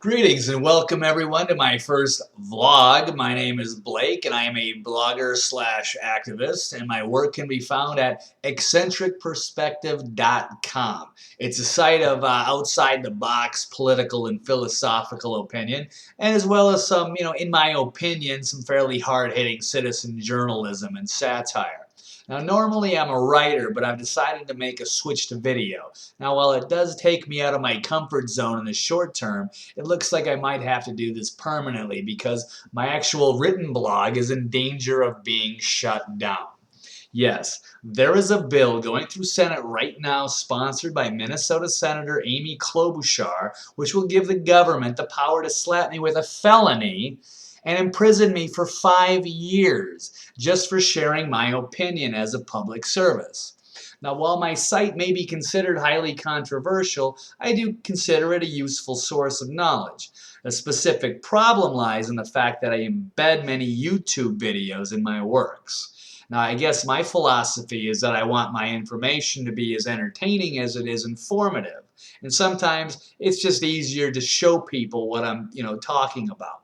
Greetings and welcome everyone to my first vlog. My name is Blake and I am a blogger slash activist, and my work can be found at eccentricperspective.com. It's a site of outside the box political and philosophical opinion, and as well as some, in my opinion, some fairly hard-hitting citizen journalism and satire. Now, normally I'm a writer, but I've decided to make a switch to video. Now, while it does take me out of my comfort zone in the short term, it looks like I might have to do this permanently because my actual written blog is in danger of being shut down. Yes, there is a bill going through Senate right now sponsored by Minnesota Senator Amy Klobuchar, which will give the government the power to slap me with a felony and imprison me for 5 years just for sharing my opinion as a public service. Now, while my site may be considered highly controversial, I do consider it a useful source of knowledge. A specific problem lies in the fact that I embed many YouTube videos in my works. Now, I guess my philosophy is that I want my information to be as entertaining as it is informative. And sometimes it's just easier to show people what I'm, talking about.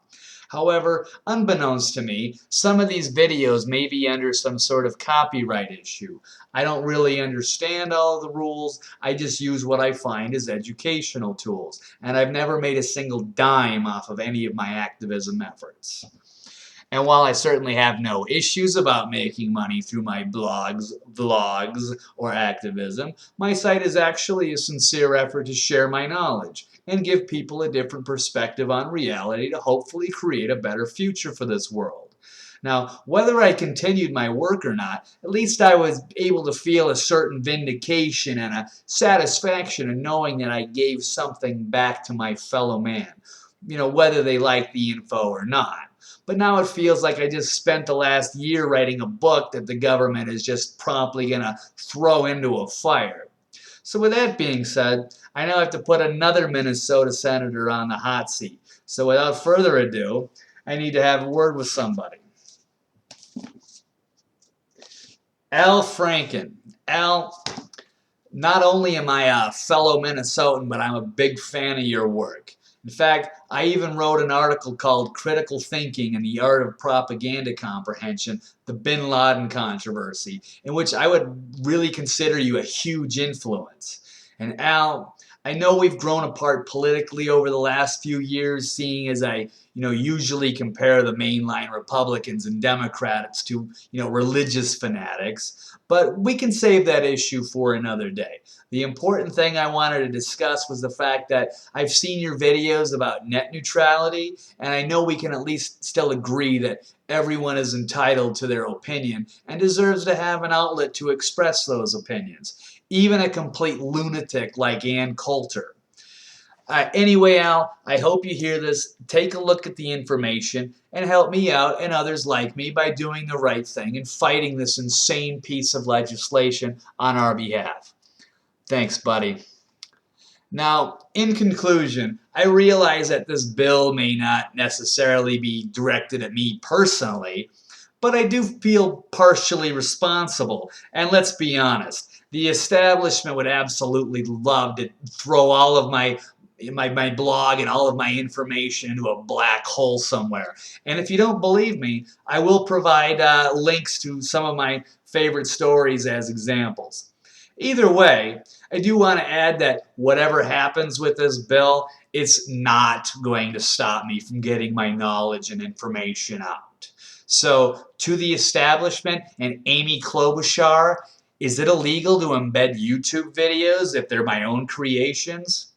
However, unbeknownst to me, some of these videos may be under some sort of copyright issue. I don't really understand all of the rules. I just use what I find as educational tools. And I've never made a single dime off of any of my activism efforts. And while I certainly have no issues about making money through my blogs, vlogs, or activism, my site is actually a sincere effort to share my knowledge and give people a different perspective on reality to hopefully create a better future for this world. Now, whether I continued my work or not, at least I was able to feel a certain vindication and a satisfaction in knowing that I gave something back to my fellow man, whether they liked the info or not. But now it feels like I just spent the last year writing a book that the government is just promptly going to throw into a fire. So with that being said, I now have to put another Minnesota senator on the hot seat. So without further ado, I need to have a word with somebody. Al Franken. Al, not only am I a fellow Minnesotan, but I'm a big fan of your work. In fact, I even wrote an article called Critical Thinking and the Art of Propaganda Comprehension, the Bin Laden Controversy, in which I would really consider you a huge influence. And Al, I know we've grown apart politically over the last few years, seeing as I, usually compare the mainline Republicans and Democrats to, religious fanatics, but we can save that issue for another day. The important thing I wanted to discuss was the fact that I've seen your videos about net neutrality, and I know we can at least still agree that everyone is entitled to their opinion and deserves to have an outlet to express those opinions, even a complete lunatic like Ann Coulter. Anyway, Al, I hope you hear this. Take a look at the information and help me out and others like me by doing the right thing and fighting this insane piece of legislation on our behalf. Thanks, buddy. Now, in conclusion, I realize that this bill may not necessarily be directed at me personally, but I do feel partially responsible. And let's be honest, the establishment would absolutely love to throw all of my blog and all of my information into a black hole somewhere. And if you don't believe me, I will provide links to some of my favorite stories as examples. Either way, I do want to add that whatever happens with this bill, it's not going to stop me from getting my knowledge and information out. So, to the establishment and Amy Klobuchar, is it illegal to embed YouTube videos if they're my own creations?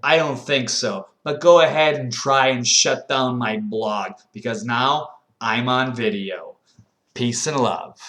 I don't think so, but go ahead and try and shut down my blog because now I'm on video. Peace and love.